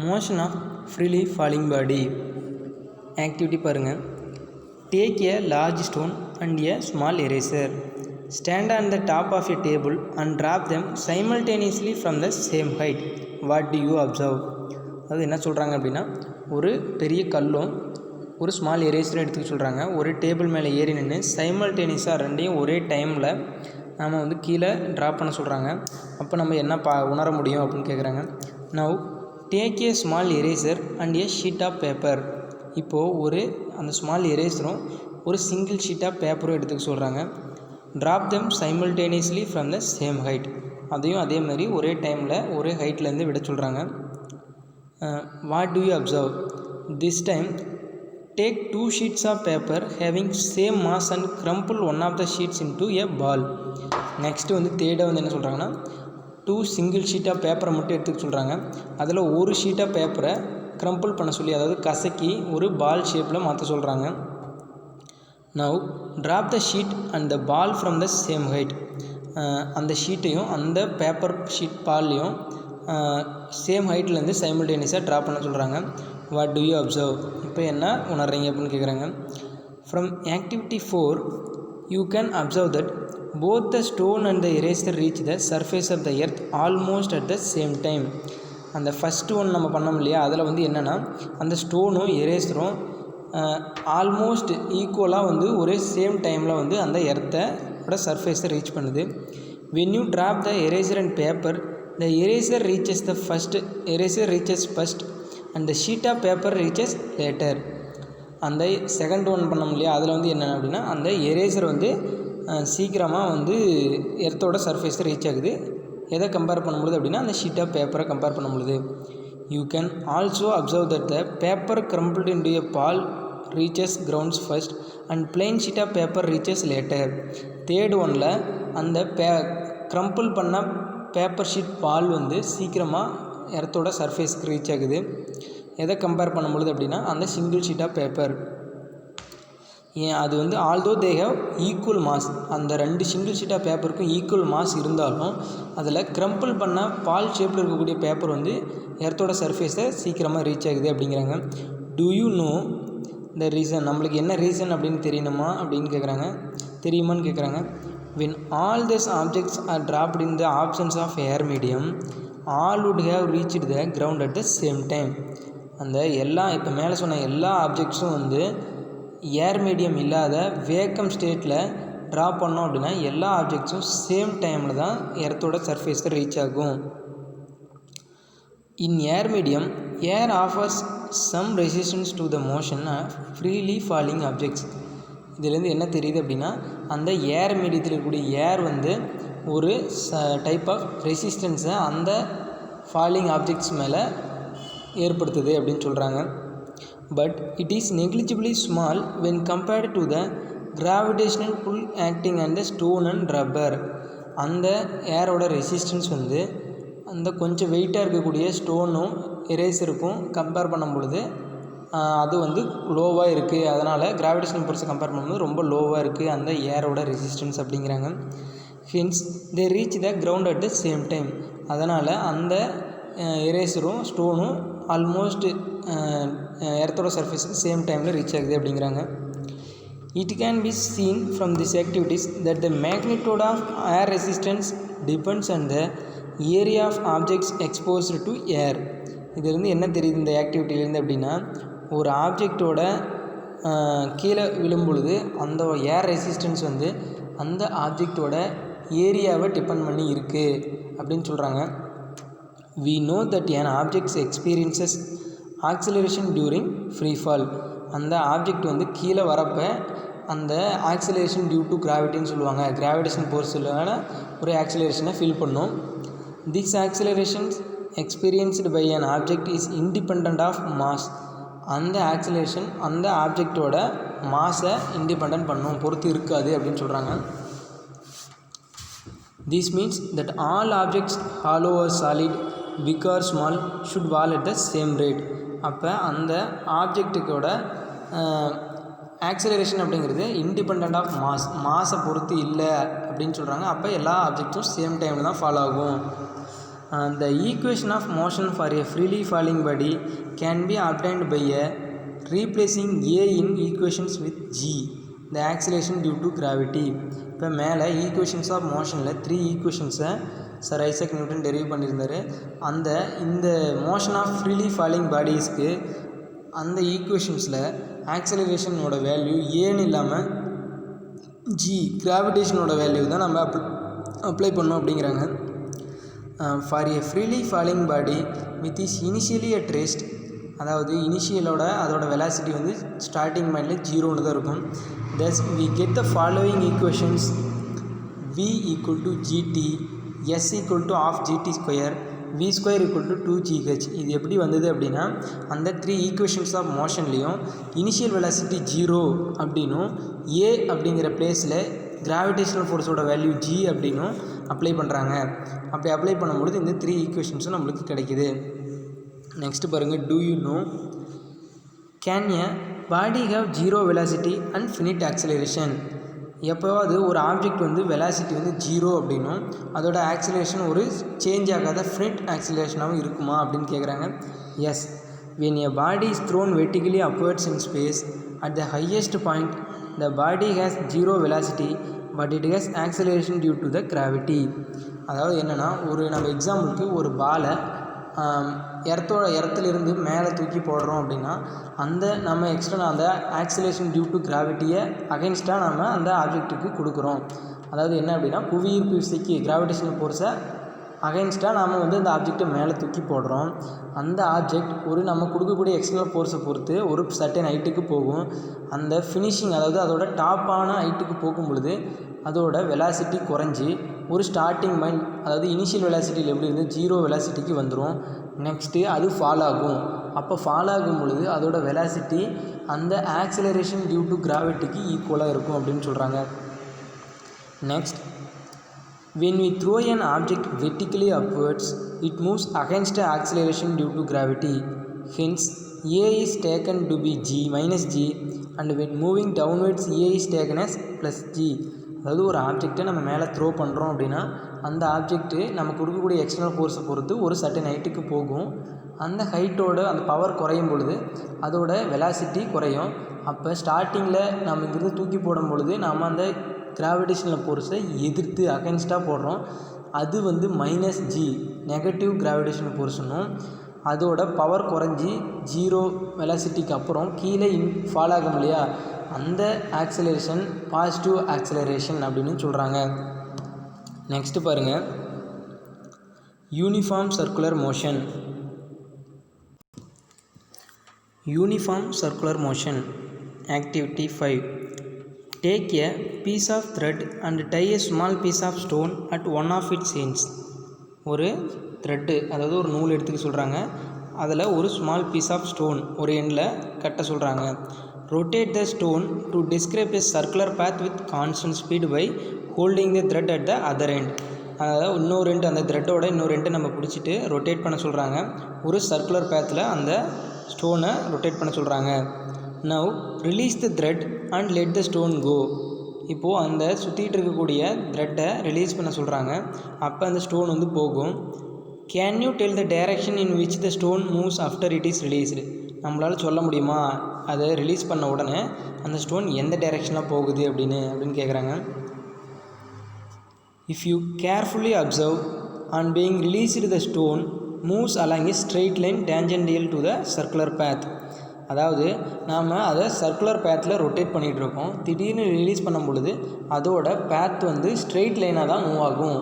Motion of freely falling body activity பாருங்கள். Take a large stone and a small eraser. Stand on the top of a table and drop them simultaneously from the same height. What do you observe? அது என்ன சொல்கிறாங்க அப்படின்னா, ஒரு பெரிய கல்லும் ஒரு small எரேசரும் எடுத்துக்க சொல்கிறாங்க. ஒரு டேபிள் மேலே ஏறி நின்று சைமல்டேனியஸாக ரெண்டையும் ஒரே டைமில் நாம் வந்து கீழே ட்ராப் பண்ண சொல்கிறாங்க. அப்போ நம்ம என்ன உணர முடியும் அப்படின்னு கேட்குறாங்க. Now take a small eraser and a sheet of paper. இப்போது அந்த ஸ்மால் எரேசரும் ஒரு சிங்கிள் ஷீட் ஆஃப் பேப்பரும் எடுத்துக்க சொல்கிறாங்க. Drop them simultaneously from the same height. அதையும் அதே மாதிரி ஒரே டைமில் ஒரே ஹைட்லேருந்து விட சொல்கிறாங்க. What do you observe? This time take 2 sheets of paper having same mass and crumple one of the sheets into a ball. Next வந்து தேர்டாக வந்து என்ன சொல்கிறாங்கன்னா, 2 single sheet of paper மட்டும் எடுத்துக்க சொல்கிறாங்க. அதில் ஒரு ஷீட் ஆஃப் பேப்பரை க்ரம்பிள் பண்ண சொல்லி, அதாவது கசக்கி ஒரு பால் ஷேப்பில் மாற்ற சொல்கிறாங்க. Now drop the sheet and the ball from the same height. அந்த ஷீட்டையும் அந்த பேப்பர் ஷீட் பால்லையும் சேம் ஹைட்லேருந்து சைமல்டேனியஸாக ட்ராப் பண்ண சொல்கிறாங்க. What do you observe? இப்போ என்ன உணர்றீங்க அப்படின்னு கேட்குறாங்க. From activity 4 you can observe that both the stone and the eraser reach the surface of the earth almost at the same time. அந்த ஃபஸ்ட்டு ஒன் நம்ம பண்ணோம் இல்லையா, அதில் வந்து என்னென்னா அந்த ஸ்டோனும் எரேசரும் ஆல்மோஸ்ட் ஈக்குவலாக வந்து ஒரே சேம் டைமில் வந்து அந்த எர்த்தோட சர்ஃபேஸை ரீச் பண்ணுது. When you drop the eraser and paper, the eraser reaches first and the sheet of paper reaches later. அந்த செகண்ட் ஒன் பண்ணோம் இல்லையா, அதில் வந்து என்ன அப்படின்னா அந்த எரேசர் வந்து சீக்கிரமாக வந்து எர்த்தோட சர்ஃபேஸை ரீச் ஆகுது. எதை கம்பேர் பண்ணும்பொழுது அப்படின்னா அந்த ஷீட் ஆஃப் பேப்பரை கம்பேர் பண்ணும்பொழுது. You can also observe that the paper crumpled into a ball reaches grounds first and plain sheet of paper reaches later. Third ஒனில் அந்த க்ரம்பிள் பண்ண பேப்பர் ஷீட் பால் வந்து சீக்கிரமாக எர்த்தோட சர்ஃபேஸ்க்கு ரீச் ஆகுது. எதை கம்பேர் பண்ணும்பொழுது அப்படின்னா அந்த சிங்கிள் ஷீட் ஆஃப் பேப்பர். அது வந்து although they have equal mass, அந்த 2 சிங்கிள் ஷீட் ஆஃப் பேப்பருக்கும் ஈக்குவல் மாஸ் இருந்தாலும் அதில் க்ரம்பிள் பண்ண பால் ஷேப்பில் இருக்கக்கூடிய பேப்பர் வந்து எர்த்தோட சர்ஃபேஸை சீக்கிரமாக ரீச் ஆகுது அப்படிங்கிறாங்க. To you know the reason? நம்மளுக்கு என்ன ரீசன் அப்படின்னு தெரியணுமா அப்படின்னு கேட்குறாங்க. தெரியுமான்னு கேட்குறாங்க. When all these objects are dropped in the absence of air medium, all would have reached the ground at the same time. அந்த இப்போ மேலே சொன்ன எல்லா ஆப்ஜெக்ட்ஸும் வந்து ஏர் மீடியம் இல்லாத வேக்கம் ஸ்டேட்டில் ட்ராப் பண்ணோம் அப்படின்னா எல்லா ஆப்ஜெக்ட்ஸும் சேம் டைமில் தான் எர்த்தோட சர்ஃபேஸை ரீச் ஆகும். In air medium, air offers some resistance to the motion of freely falling objects. இதுலேருந்து என்ன தெரியுது அப்படின்னா அந்த ஏர் மீடியத்தில் இருக்கக்கூடிய ஏர் வந்து ஒரு டைப் ஆஃப் ரெசிஸ்டன்ஸை அந்த ஃபாலிங் ஆப்ஜெக்ட்ஸ் மேலே ஏற்படுத்துது அப்படின்னு சொல்கிறாங்க. But it is negligibly small when compared to the gravitational pull acting and the stone and rubber. அந்த ஏரோட ரெசிஸ்டன்ஸ் வந்து அந்த கொஞ்சம் வெயிட்டாக இருக்கக்கூடிய ஸ்டோனும் எரேசருக்கும் கம்பேர் பண்ணும் பொழுது அது வந்து லோவாக இருக்குது. அதனால் கிராவிடேஷனல் ஃபோர்ஸை கம்பேர் பண்ணும்போது ரொம்ப லோவாக இருக்குது அந்த ஏரோட ரெசிஸ்டன்ஸ் அப்படிங்கிறாங்க. Hence they reach the ground at the same time. அதனால் அந்த எரேசரும் ஸ்டோனும் ஆல்மோஸ்ட் எர்த்தோட சர்ஃபேஸுக்கு சேம் டைமில் ரீச் ஆகுது அப்படிங்கிறாங்க. It can be seen from this activities that the magnitude of air resistance depends on the area of objects exposed to air. இதுலேருந்து என்ன தெரியுது இந்த ஆக்டிவிட்டிலேருந்து அப்படின்னா, ஒரு ஆப்ஜெக்டோட கீழே விழும்பொழுது அந்த ஏர் ரெசிஸ்டன்ஸ் வந்து அந்த ஆப்ஜெக்டோட ஏரியாவை டிபெண்ட் பண்ணி இருக்குது அப்படின்னு சொல்கிறாங்க. We know that an object experiences acceleration during free fall. அந்த ஆப்ஜெக்ட் வந்து கீழே வரப்போ அந்த ஆக்சிலரேஷன் டியூ டு கிராவிட்டின்னு சொல்லுவாங்க. கிராவிடேஷன் ஃபோர்ஸில் ஒரு ஆக்சிலரேஷனை ஃபீல் பண்ணும். This accelerations experienced by an object is independent of mass. அந்த ஆக்சிலரேஷன் அந்த ஆப்ஜெக்டோட மாஸை இண்டிபெண்ட் பண்ணும், பொறுத்து இருக்காது அப்படின்னு சொல்கிறாங்க. This means that all objects hollow or solid big or small should fall at the same rate. அப்போ அந்த ஆப்ஜெக்ட்டுக்கோட ஆக்சிலரேஷன் அப்படிங்கிறது இண்டிபெண்ட் ஆஃப் மாஸை பொறுத்து இல்லை அப்படின்னு சொல்கிறாங்க. அப்போ எல்லா ஆப்ஜெக்ட்டும் சேம் டைமில் தான் ஃபாலோ ஆகும். The equation of motion for a freely falling body can be obtained by replacing A in equations with G, the acceleration due to gravity. இப்போ மேலே ஈக்குவேஷன்ஸ் ஆஃப் மோஷனில் 3 ஈக்குவேஷன்ஸை சர் ஐசக் நியூட்டன் டெரிவ் பண்ணியிருந்தார். இந்த motion of freely falling பாடிஸ்க்கு அந்த ஈக்குவேஷன்ஸில் ஆக்சலரேஷனோட value ஏன்னு இல்லாமல் ஜி கிராவிடேஷனோட வேல்யூ தான் நம்ம அப்ளை பண்ணோம் அப்படிங்கிறாங்க. For A freely falling body with is initially at rest, அதாவது இனிஷியலோட அதோட வெலாசிட்டி வந்து ஸ்டார்டிங் பாயிண்டில் 0ன்னு தான் இருக்கும். thus we get the following equations: v equal to gt, s equal to half gt square, v square equal to 2gh. இது எப்படி வந்தது அப்படின்னா, அந்த 3 ஈக்குவேஷன்ஸ் ஆஃப் மோஷன்லேயும் இனிஷியல் வெலாசிட்டி 0 அப்படின்னும் a அப்படிங்கிற பிளேஸில் கிராவிடேஷனல் ஃபோர்ஸோட வேல்யூ g அப்படின்னும் அப்ளை பண்ணுறாங்க. அப்படி அப்ளை பண்ணும்பொழுது இந்த 3 ஈக்குவேஷன்ஸும் நம்மளுக்கு கிடைக்கிது. நெக்ஸ்ட்டு பாருங்கள், do you know can a body have 0 velocity and finite acceleration? எப்போவாது ஒரு ஆப்ஜெக்ட் வந்து வெலாசிட்டி வந்து 0 அப்படின்னும் அதோட ஆக்சலரேஷன் ஒரு சேஞ்ச் ஆகாத ஃபினிட் ஆக்சலரேஷனாகவும் இருக்குமா அப்படின்னு கேட்குறாங்க. Yes, when a body is thrown vertically upwards in space at the highest point, the body has 0 velocity but it has acceleration due to the gravity. அதாவது என்னென்னா, நம்ம எக்ஸாம்பிளுக்கு ஒரு பாலை எர்த்துலேருந்து மேலே தூக்கி போடுறோம் அப்படின்னா நம்ம எக்ஸ்டர்னல் அந்த ஆக்சிலேஷன் டியூ டு கிராவிட்டியை அகைன்ஸ்டாக நம்ம அந்த ஆப்ஜெக்ட்டுக்கு கொடுக்குறோம். அதாவது என்ன அப்படின்னா, புவியீர்ப்பு விசைக்கு கிராவிடேஷனல் ஃபோர்ஸை அகைன்ஸ்டாக நாம் வந்து அந்த ஆப்ஜெக்டை மேலே தூக்கி போடுறோம். அந்த ஆப்ஜெக்ட் நம்ம கொடுக்கக்கூடிய எக்ஸ்டர்னல் ஃபோர்ஸை பொறுத்து ஒரு சர்டன் ஹைட்டுக்கு போகும். அந்த ஃபினிஷிங், அதாவது அதோட டாப்பான ஹைட்டுக்கு போகும் பொழுது அதோட வெலாசிட்டி குறைஞ்சி ஒரு ஸ்டார்டிங் பாயிண்ட், அதாவது இனிஷியல் வெலாசிட்டியில் எப்படி இருந்து 0 வெலாசிட்டிக்கு வந்துடும். நெக்ஸ்ட்டு அது ஃபால் ஆகும். அப்போ ஃபால் ஆகும் பொழுது அதோட வெலாசிட்டி அந்த ஆக்சிலரேஷன் டியூ டு கிராவிட்டிக்கு ஈக்குவலாக இருக்கும் அப்படின்னு சொல்கிறாங்க. Next, when we throw an object vertically upwards, it moves against the acceleration due to gravity. Hence, A is taken to be g minus g, and when moving downwards A is taken as plus g. அதாவது ஒரு ஆப்ஜெக்டை நம்ம மேலே throw பண்ணுறோம் அப்படின்னா அந்த object நம்ம கொடுக்கக்கூடிய எக்ஸ்டர்னல் ஃபோர்ஸை பொறுத்து ஒரு சர்டன் ஹைட்டுக்கு போகும். அந்த ஹைட்டோட அந்த பவர் குறையும் பொழுது அதோட வெலாசிட்டி குறையும். அப்போ ஸ்டார்டிங்கில் நம்ம இங்கிருந்து தூக்கி போடும் பொழுது நம்ம அந்த கிராவிடேஷனல் ஃபோர்ஸை எதிர்த்து அகைன்ஸ்டாக போடுறோம். அது வந்து மைனஸ் ஜி, நெகட்டிவ் கிராவிடேஷனல் ஃபோர்ஸ்னும் அதோட பவர் குறைஞ்சி 0 வெலாசிட்டிக்கு அப்புறம் கீழே ஃபால் ஆகும் இல்லையா, அந்த ஆக்சலரேஷன் பாசிட்டிவ் ஆக்சலரேஷன் அப்படின்னு சொல்கிறாங்க. நெக்ஸ்ட்டு பாருங்கள், uniform circular motion. Uniform circular motion activity 5. Take a piece of thread and tie a small piece of stone at one of its ends. ஒரு த்ரெட்டு, அதாவது ஒரு நூல் எடுத்துக்க சொல்கிறாங்க. அதில் ஒரு ஸ்மால் பீஸ் ஆஃப் ஸ்டோன் ஒரு எண்டில் கட்ட சொல்கிறாங்க. Rotate the stone to describe a circular path with constant speed by holding the thread at the other end. அதாவது இன்னொரு எண்டு, அந்த த்ரெட்டோட இன்னொரு எண்டை நம்ம பிடிச்சிட்டு ரொட்டேட் பண்ண சொல்கிறாங்க. ஒரு சர்க்குலர் பேத்தில் அந்த ஸ்டோனை ரொட்டேட் பண்ண சொல்கிறாங்க. Now release the thread and let the stone go. இப்போது அந்த சுற்றிட்டு இருக்கக்கூடிய த்ரெட்டை ரிலீஸ் பண்ண சொல்கிறாங்க. அப்போ அந்த ஸ்டோன் வந்து போகும். Can you tell the direction in which the stone moves after it is released? நம்மளால் சொல்ல முடியுமா அதை ரிலீஸ் பண்ண உடனே அந்த ஸ்டோன் எந்த டைரெக்ஷனில் போகுது அப்படின்னு கேட்குறாங்க. If you carefully observe on being released the stone moves along a straight line tangential to the circular path. அதாவது நாம் அதை சர்க்குலர் பேத்தில் ரொட்டேட் பண்ணிகிட்ருக்கோம். திடீர்னு ரிலீஸ் பண்ணும் பொழுது அதோட பேத் வந்து ஸ்ட்ரெயிட் லைனாக தான் மூவ் ஆகும்.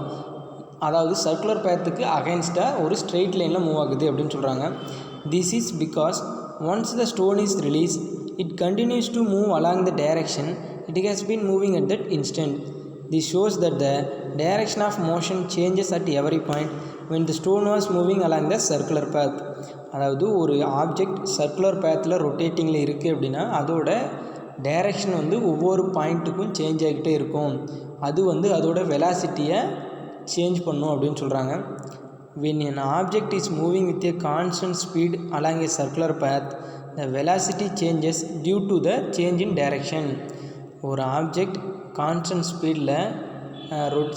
அதாவது சர்க்குலர் பேத்துக்கு அகைன்ஸ்டாக ஒரு ஸ்ட்ரெயிட் லைனில் மூவ் ஆகுது அப்படின்னு சொல்கிறாங்க. This is because once the stone is released, it continues to move along the direction it has been moving at that instant. This shows that the direction of motion changes at every point when the stone was moving along the circular path. அதாவது ஒரு object circular பேத்தில் ரொட்டேட்டிங்கில் இருக்குது அப்படின்னா அதோட direction வந்து ஒவ்வொரு பாயிண்ட்டுக்கும் change ஆகிக்கிட்டே இருக்கும். அது வந்து அதோட வெலாசிட்டியை சேஞ்ச் பண்ணும் அப்படின்னு சொல்கிறாங்க. When an object is moving with a constant speed along a circular path, the velocity changes due to the change in direction. ஒரு ஆப்ஜெக்ட் கான்ஸ்டன்ட் ஸ்பீடில்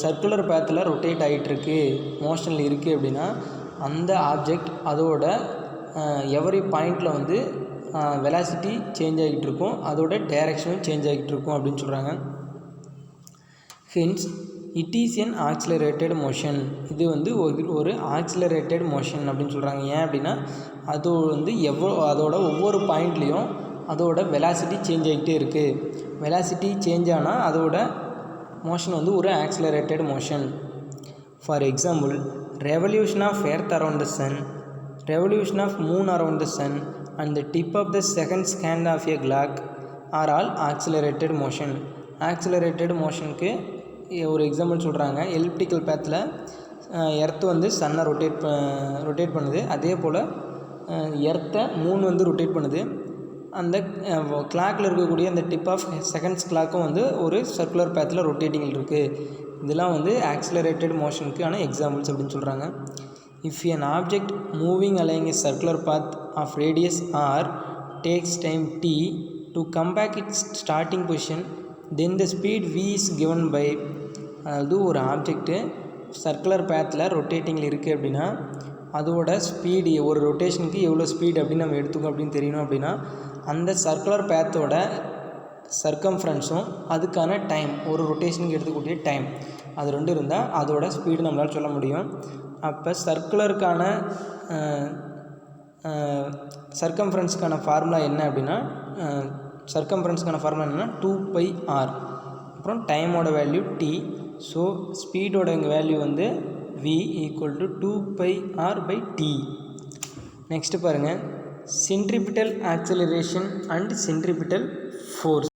சர்க்குலர் பேத்தில் ரொட்டேட் ஆகிட்டுருக்கு, மோஷனில் இருக்குது அப்படின்னா அந்த ஆப்ஜெக்ட் அதோட எவரி பாயிண்டில் வந்து வெலாசிட்டி சேஞ்ச் ஆகிட்டு இருக்கும், அதோட டைரக்ஷனும் சேஞ்ச் ஆகிட்டு இருக்கும் அப்படின்னு சொல்கிறாங்க. Hence it is N accelerated motion. இது வந்து ஒரு ஆக்சிலரேட்டட் மோஷன் அப்படின்னு சொல்கிறாங்க. ஏன் அப்படின்னா அது வந்து அதோட ஒவ்வொரு பாயிண்ட்லேயும் அதோட வெலாசிட்டி சேஞ்ச் ஆகிட்டே இருக்குது. வெலாசிட்டி சேஞ்ச் ஆனால் அதோட மோஷன் வந்து ஒரு accelerated motion. For example, revolution of earth around the sun, revolution of moon around the sun and the tip of the second hand of a clock are all accelerated motion. accelerated motionக்கு ஒரு example சொல்கிறாங்க. Elliptical பேத்தில் earth வந்து சன்னை rotate பண்ணுது, அதே போல் எர்த்தை Moon வந்து rotate பண்ணுது. அந்த கிளாக்கில் இருக்கக்கூடிய அந்த டிப் ஆஃப் செகண்ட்ஸ் கிளாக்கும் வந்து ஒரு சர்க்குலர் பேத்தில் ரொட்டேட்டிங்கில் இருக்குது. இதெல்லாம் வந்து ஆக்சிலரேட்டட் மோஷனுக்கான எக்ஸாம்பிள்ஸ் அப்படின்னு சொல்கிறாங்க. If an object moving along a circular path of radius r takes time t to come back its starting position, then the speed v is given by, அதாவது ஒரு object circular பேத்தில் ரொட்டேட்டிங்கில் இருக்குது அப்படின்னா அதோட speed ஒரு ரொட்டேஷனுக்கு எவ்வளோ speed அப்படின்னு நம்ம எடுத்துக்கோம் அப்படின்னு தெரியணும். அப்படின்னா அந்த சர்க்குலர் பேத்தோட சர்க்கம்ஃபரன்ஸும் அதுக்கான டைம், ஒரு ரொட்டேஷனுக்கு எடுத்துக்கூடிய டைம், அது ரெண்டு இருந்தால் அதோட ஸ்பீடு நம்மளால் சொல்ல முடியும். அப்போ சர்க்கம்ஃபரன்ஸுக்கான ஃபார்முலா என்ன அப்படின்னா சர்க்கம்ஃபரன்ஸுக்கான ஃபார்முலா என்னென்னா 2πr, அப்புறம் டைமோட வேல்யூ t. ஸோ ஸ்பீடோட வேல்யூ வந்து v equal to 2πr/t. Next பாருங்கள், centripetal acceleration and centripetal force.